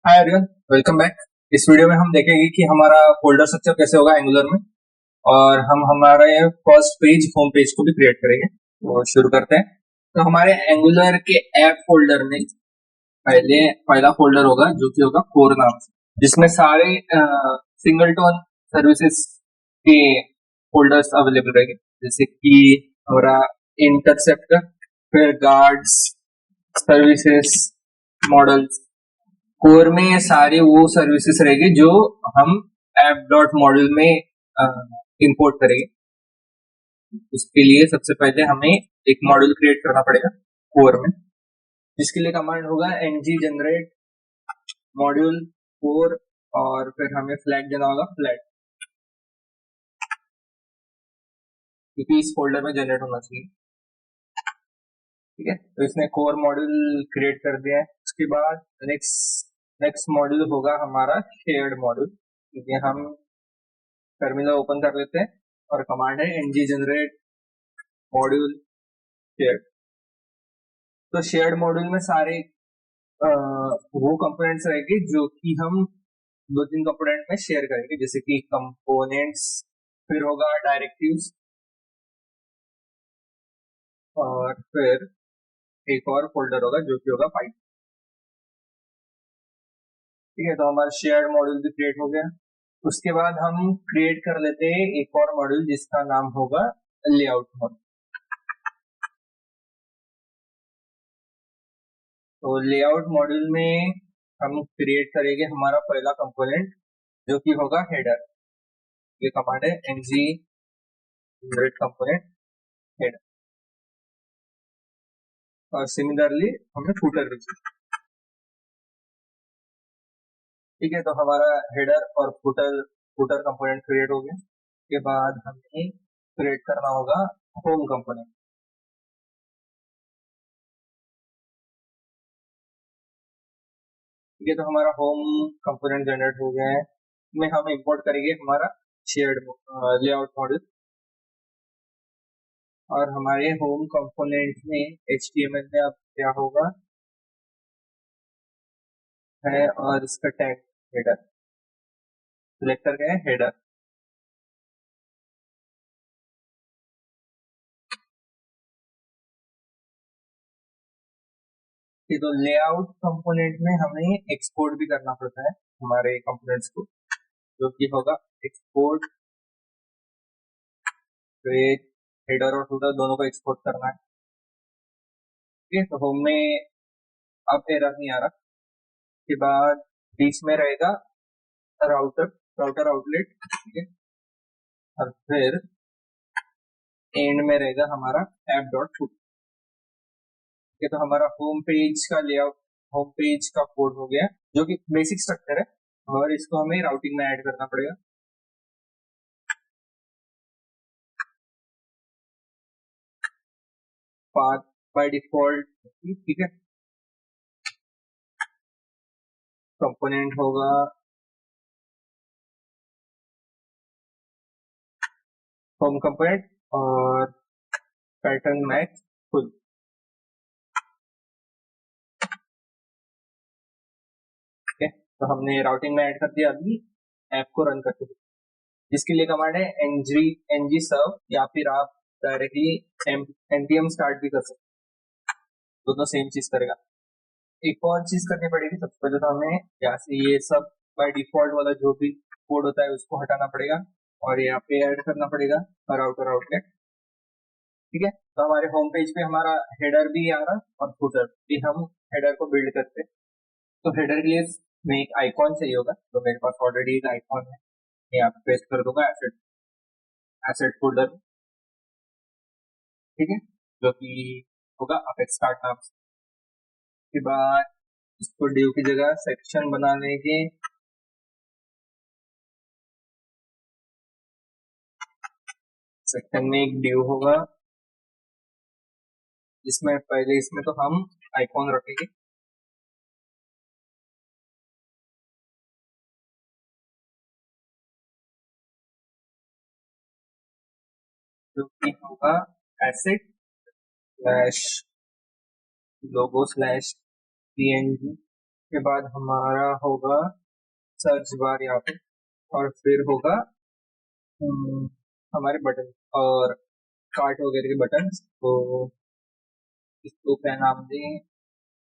Hi everyone, welcome back. इस video में हम देखेंगे कि हमारा फोल्डर स्ट्रक्चर कैसे होगा एंगुलर में, और हम हमारे फर्स्ट पेज होम पेज को भी क्रिएट करेंगे। तो शुरू करते हैं। तो हमारे एंगुलर के ऐप फोल्डर में पहला फोल्डर होगा जो कि होगा कोर नाम से, जिसमें सारे सिंगल टोन सर्विसेज के फोल्डर्स अवेलेबल रहेंगे, जैसे कि हमारा इंटरसेप्टर, फिर गार्ड्स, सर्विसेज, मॉडल्स। कोर में सारी वो सर्विसेज रहेगी जो हम ऐप डॉट मॉड्यूल में इंपोर्ट करेंगे। उसके लिए सबसे पहले हमें एक मॉड्यूल क्रिएट करना पड़ेगा कोर में, जिसके लिए कमांड होगा ng जनरेट मॉड्यूल कोर, और फिर हमें फ्लैग देना होगा फ्लैग, क्योंकि इस फोल्डर में जनरेट होना चाहिए। ठीक है, तो इसने कोर मॉड्यूल क्रिएट कर दिया है। उसके बाद नेक्स्ट मॉड्यूल होगा हमारा शेयर्ड मॉड्यूल। क्योंकि हम टर्मिनल ओपन कर लेते हैं और कमांड है ng जनरेट मॉड्यूल शेयर्ड। तो शेयर्ड मॉड्यूल में सारे वो कंपोनेंट्स रहेंगे जो कि हम दो तीन कंपोनेंट में शेयर करेंगे, जैसे कि कंपोनेंट्स, फिर होगा डायरेक्टिव्स, और फिर एक और फोल्डर होगा जो कि होगा फाइल। ठीक है, तो हमारा शेयर्ड मॉड्यूल भी क्रिएट हो गया। उसके बाद हम क्रिएट कर लेते हैं एक और मॉड्यूल जिसका नाम होगा लेआउट मॉड्यूल। तो लेआउट मॉड्यूल में हम क्रिएट करेंगे हमारा पहला कंपोनेंट जो कि होगा हेडर। ये कमांड है ng जनरेट कंपोनेंट हेडर, और सिमिलरली हमें फूटर भी चाहिए। ठीक है, तो हमारा हेडर और फूटर कंपोनेंट क्रिएट हो गया। उसके बाद हमें क्रिएट करना होगा होम कंपोनेंट। ठीक है, तो हमारा होम कंपोनेंट जनरेट हो गया है। में हम इंपोर्ट करेंगे हमारा शेयर्ड लेआउट मॉड्यूल, और हमारे होम कंपोनेंट में HTML में अब क्या होगा है, और इसका टैग हेडर सिलेक्ट कर गए हेडर। तो लेआउट कंपोनेंट में हमें एक्सपोर्ट भी करना पड़ता है हमारे कंपोनेंट्स को, जो कि होगा एक्सपोर्ट पेज हेडर और फूटर दोनों को एक्सपोर्ट करना है। ठीक है, तो होम में अब एरर नहीं आ रहा। उसके बाद बीच में रहेगा राउटर आउटलेट। ठीक है, और फिर एंड में रहेगा हमारा ऐप डॉट फूटर। ठीक है, तो हमारा होम पेज का लेआउट, होम पेज का कोड हो गया, जो कि बेसिक स्ट्रक्चर है, और इसको हमें राउटिंग में ऐड करना पड़ेगा। पाथ बाय डिफॉल्ट, ठीक है, कंपोनेंट होगा होम कंपोनेंट और पैटर्न मैच फुल। ठीक है, तो हमने राउटिंग में ऐड कर दिया। अभी ऐप को रन करते हैं, जिसके लिए कमांड है ng सर्व, या फिर आप डायरेक्टली npm स्टार्ट भी कर सकते हैं, दोनों सेम चीज करेगा। एक और चीज करनी पड़ेगी, सबसे पहले तो हमें यहाँ से ये सब बाय डिफॉल्ट वाला जो भी कोड होता है उसको हटाना पड़ेगा, और यहाँ पे ऐड करना पड़ेगा राउटर आउटलेट। ठीक है, तो हमारे होम पेज पे हमारा हेडर भी आ रहा और फुटर भी, हम हेडर को बिल्ड करते हैं। तो हेडर के लिए में एक आइकॉन चाहिए होगा, तो मेरे पास ऑलरेडी एक आइकॉन है, यहाँ पे पेस्ट कर दूंगा एसेट फोल्डर। ठीक है, जो कि होगा अपेक्स स्टार्ट नाम से। उसके बाद इसको डिव की जगह सेक्शन बना लेंगे। सेक्शन में एक डिव होगा, जिसमें पहले इसमें तो हम आइकॉन रखेंगे। जो कि होगा एसेट स्लैश लोगो स्लैश png के बाद हमारा होगा सर्च बार यहाँ पे, और फिर होगा हमारे बटन और कार्ट वगैरह के बटन। तो इसको क्या नाम दें,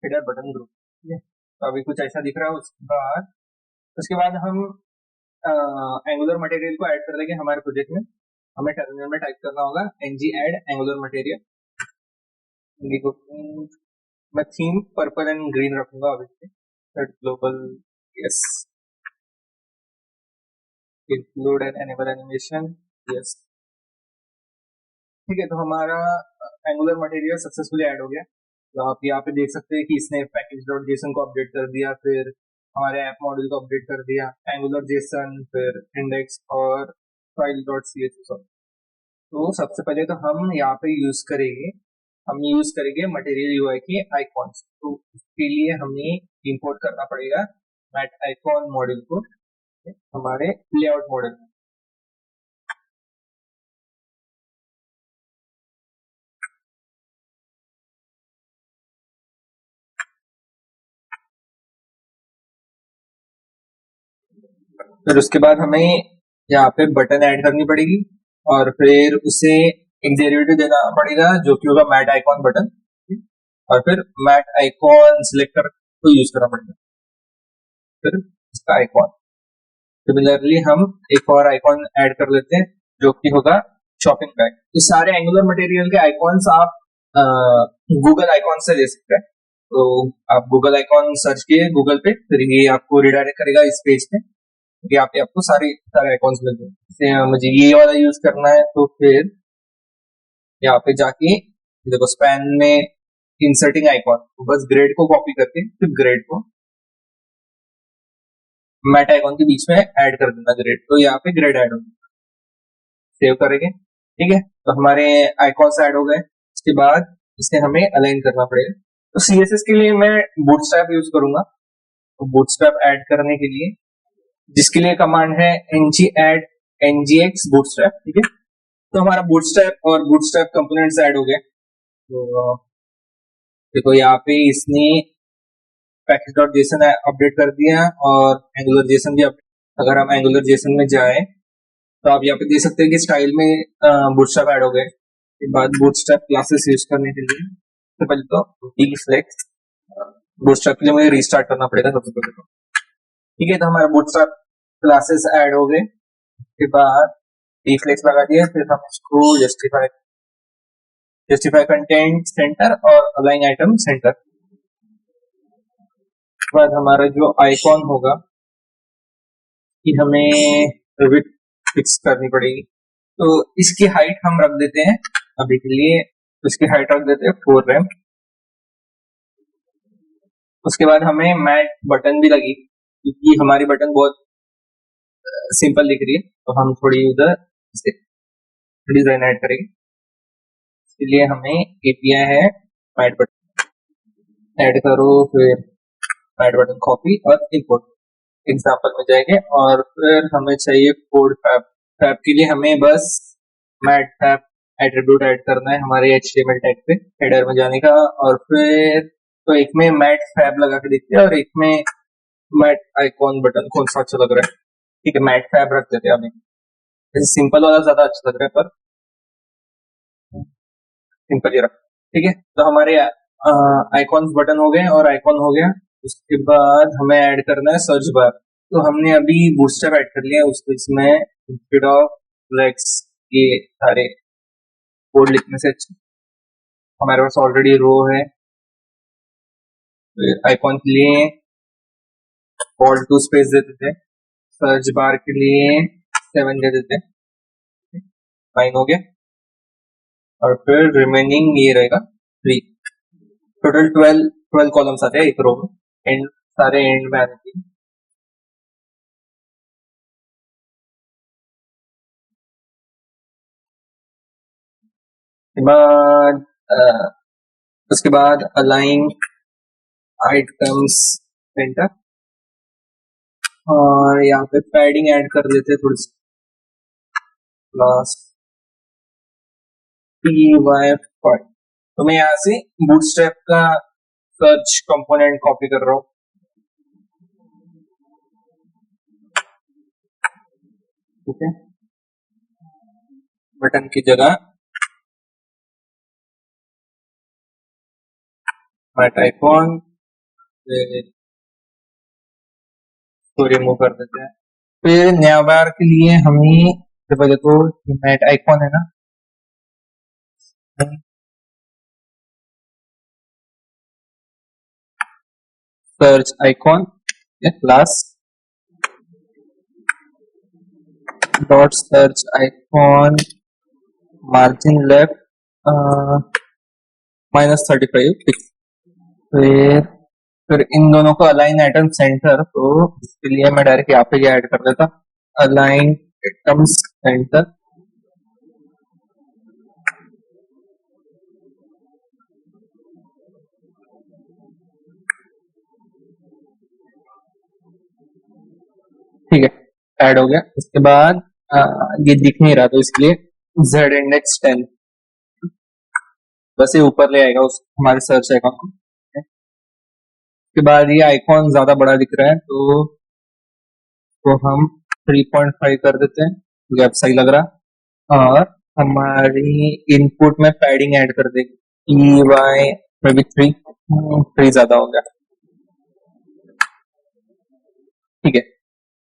हेडर बटन ग्रुप। ठीक है, तो अभी कुछ ऐसा दिख रहा है। उसके बाद हम एंगुलर मटेरियल को ऐड कर देंगे हमारे प्रोजेक्ट में। हमें टर्मिनल में टाइप करना होगा ng add angular material। मैं थीम पर्पल एंड ग्रीन रखूंगा obviously. Global yes, include and enable animation yes. ठीक है, तो हमारा एंगुलर मटेरियल सक्सेसफुली ऐड हो गया। तो आप यहाँ पे देख सकते हैं कि इसने पैकेज डॉट जेसन को अपडेट कर दिया, फिर हमारे ऐप मॉड्यूल को अपडेट कर दिया, एंगुलर जेसन, फिर इंडेक्स और फाइल डॉट CSS। तो सबसे पहले तो हम यहाँ पे यूज करेंगे मटेरियल यूआई के आइकॉन्स। तो उसके लिए हमें इंपोर्ट करना पड़ेगा मैट आइकॉन मॉड्यूल को हमारे लेआउट मॉडल में। फिर उसके बाद हमें यहाँ पे बटन ऐड करनी पड़ेगी, और फिर उसे एक डेरिवेटिव देना पड़ेगा जो कि होगा मैट आइकॉन बटन, और फिर मैट आइकॉन सिलेक्टर को यूज करना पड़ेगा, फिर इसका आइकॉन। सिमिलरली हम एक और आइकॉन ऐड कर लेते हैं जो कि होगा शॉपिंग बैग। ये सारे एंगुलर मटेरियल के आइकॉन्स आप गूगल आइकॉन से ले सकते हैं। तो आप गूगल आइकॉन सर्च किए गूगल पे, फिर ये आपको रिडायरेक्ट करेगा इस पेज पे। यहाँ पे आपको सारे आइकॉन्स मिल जाएंगे। मुझे ये वाला यूज करना है, तो फिर यहाँ पे जाके देखो स्पैन में इंसर्टिंग आइकॉन, तो बस ग्रेड को कॉपी करके फिर ग्रेड को मैट आइकॉन के बीच में ऐड कर देना ग्रेड। तो यहाँ पे ग्रेड ऐड होगा, सेव करेंगे। ठीक है, तो हमारे आइकॉन्स ऐड हो गए। उसके बाद इसे हमें अलाइन करना पड़ेगा। तो CSS के लिए मैं बूटस्ट्रैप यूज करूंगा। तो बूटस्ट्रैप ऐड करने के लिए, जिसके लिए कमांड है ng add ngx bootstrap। ठीक है, तो हमारा बूटस्ट्रैप और बूटस्ट्रैप कंपोनेंट्स ऐड हो गए। तो देखो यहाँ पे इसने पैकेज डॉट जेसन अपडेट कर दिया और एंगुलर जेसन भी अपडेट। अगर हम एंगुलर जेसन में जाए तो आप यहाँ पे देख सकते हैं कि स्टाइल में बूटस्ट्रैप ऐड हो गए। उसके बाद बूटस्ट्रैप क्लासेस यूज करने के लिए सबसे पहले तो डीफ्लेक्स, बूटस्ट्रैप के लिए मुझे रीस्टार्ट करना पड़ेगा सबसे पहले तो। ठीक है, तो हमारा बूटस्ट्रैप क्लासेस ऐड हो गए। उसके बाद डीफ्लेक्स लगा दिया, फिर हम इसको जस्टिफाई कंटेंट सेंटर और अलाइन आइटम सेंटर। उसके बाद हमारा जो आइकॉन होगा कि हमें विड्थ फिक्स करनी पड़ेगी। तो इसकी हाइट हम रख देते हैं अभी के लिए, इसकी हाइट रख देते हैं 4 रैम। उसके बाद हमें मैट बटन भी लगी, क्योंकि हमारी बटन बहुत सिंपल दिख रही है, तो हम थोड़ी उधर डिजाइन ऐड करेंगे। इसके लिए हमें API है मैट बटन ऐड करो, फिर मैट बटन कॉपी और इंपोर्ट एग्जाम्पल में जाएंगे। और फिर हमें चाहिए कोड फैब। फैब के लिए हमें बस मैट फैब एट्रीब्यूट ऐड करना है हमारे HTML टैग पे, हेडर में जाने का। और फिर तो एक में मैट फैब लगा के देखते हैं और एक में मैट आइकॉन बटन, कौन सा अच्छा लग रहा है। ठीक है, मैट फैब रख देते हैं अभी, जैसे सिंपल वाला ज्यादा अच्छा लग रहा है, पर सिंपल ही रख। ठीक है, तो हमारे आइकॉन्स बटन हो गए और आइकॉन हो गया। उसके बाद हमें ऐड करना है सर्च बार। तो हमने अभी बूटस्ट्रैप ऐड कर लिया, उसमें इंस्टेड ऑफ फ्लेक्स ये सारे कोड लिखने से अच्छा हमारे पास ऑलरेडी रो है। आइकॉन के लिए ऑल 2 स्पेस दे देते हैं, सर्च बार के लिए 7 दे देते हैं, 9 हो गया। और फिर रिमेनिंग ये रहेगा 3। टोटल 12 कॉलम्स आते हैं एक रो में, एंड सारे एंड में आने चाहिए। बाद उसके बाद अलाइन आइटम्स सेंटर, और यहाँ पे पैडिंग ऐड कर देते हैं थोड़ी सी, प्लस py5। तो मैं यहाँ से बूटस्ट्रैप का सर्च कंपोनेंट कॉपी कर रहा हूँ। ठीक है, बटन की जगह मैट आइकॉन तो रिमूव कर देते हैं। फिर नया बार के लिए हमें देखो मैट आइकॉन है ना, search icon class dot search icon margin left -35 fix. फिर इन दोनों को अलाइन एटम सेंटर, तो इसके लिए मैं डायरेक्ट यहाँ पे ऐड कर देता अलाइन एटम सेंटर। ठीक है, ऐड हो गया। उसके बाद ये दिख नहीं रहा तो इसके लिए Z इंडेक्स 10 बस ये ऊपर ले आएगा उस हमारे सर्च आइकॉन को। उसके बाद ये आइकॉन ज्यादा बड़ा दिख रहा है तो हम 3.5 कर देते हैं, गैप सही लग रहा। और हमारी इनपुट में पैडिंग ऐड कर देंगे EY में भी 3 ज्यादा हो गया। ठीक है,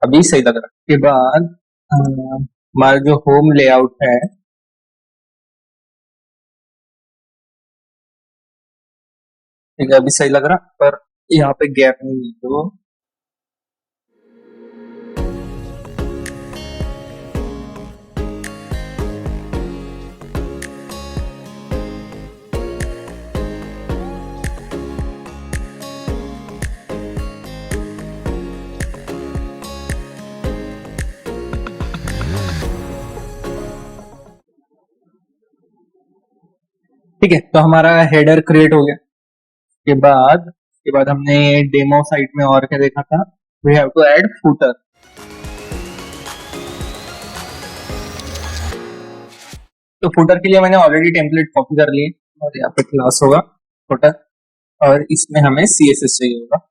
अभी सही लग रहा है। उसके बाद हमारा जो होम लेआउट है, ठीक है, अभी सही लग रहा, पर यहाँ पे गैप नहीं है तो ठीक है। तो हमारा हेडर क्रिएट हो गया। उसके बाद हमने डेमो साइट में और क्या देखा था, we have to add footer. तो फूटर के लिए मैंने ऑलरेडी टेम्पलेट कॉपी कर लिए और यहाँ पे क्लास होगा फूटर और इसमें हमें CSS चाहिए होगा।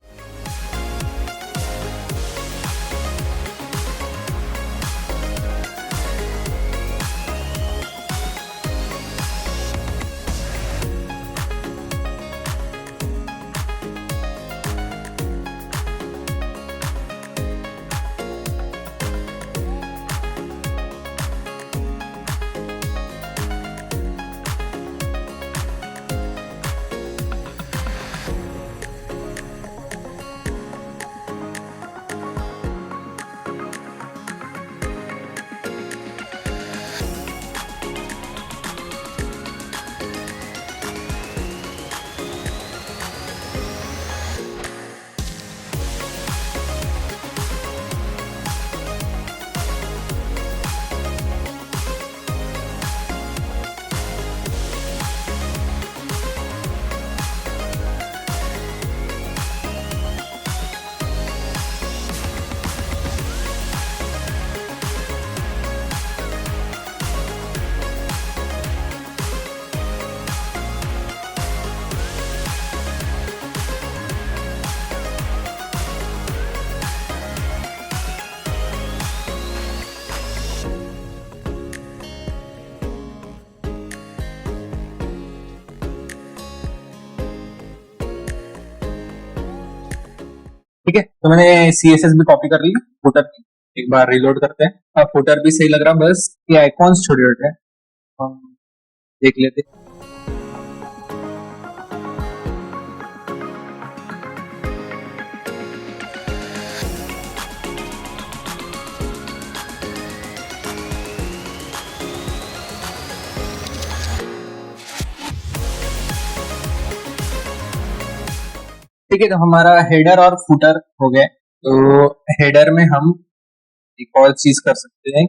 ठीक है, तो मैंने CSS भी कॉपी कर ली फुटर की। एक बार रिलोड करते हैं। अब फुटर भी सही लग रहा, बस ये आइकॉन्स छोटे छोटे हैं, हम देख लेते हैं। ठीक है, तो हमारा हेडर और फुटर हो गया। तो हेडर में हम एक और चीज कर सकते हैं,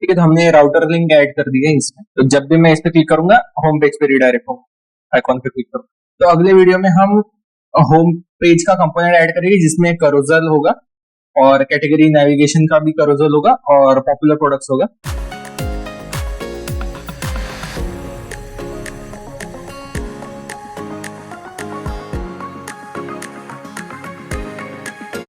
ठीक है, तो हमने राउटर लिंक ऐड कर दिया है इसमें। तो जब भी मैं इस पे क्लिक करूंगा होम पेज पे रिडायरेक्ट होगा, आइकॉन पे क्लिक करूंगा। तो अगले वीडियो में हम होम पेज का कंपोनेंट ऐड करेंगे जिसमें करोजल होगा और कैटेगरी नेविगेशन का भी करोजल होगा और पॉपुलर प्रोडक्ट्स होगा।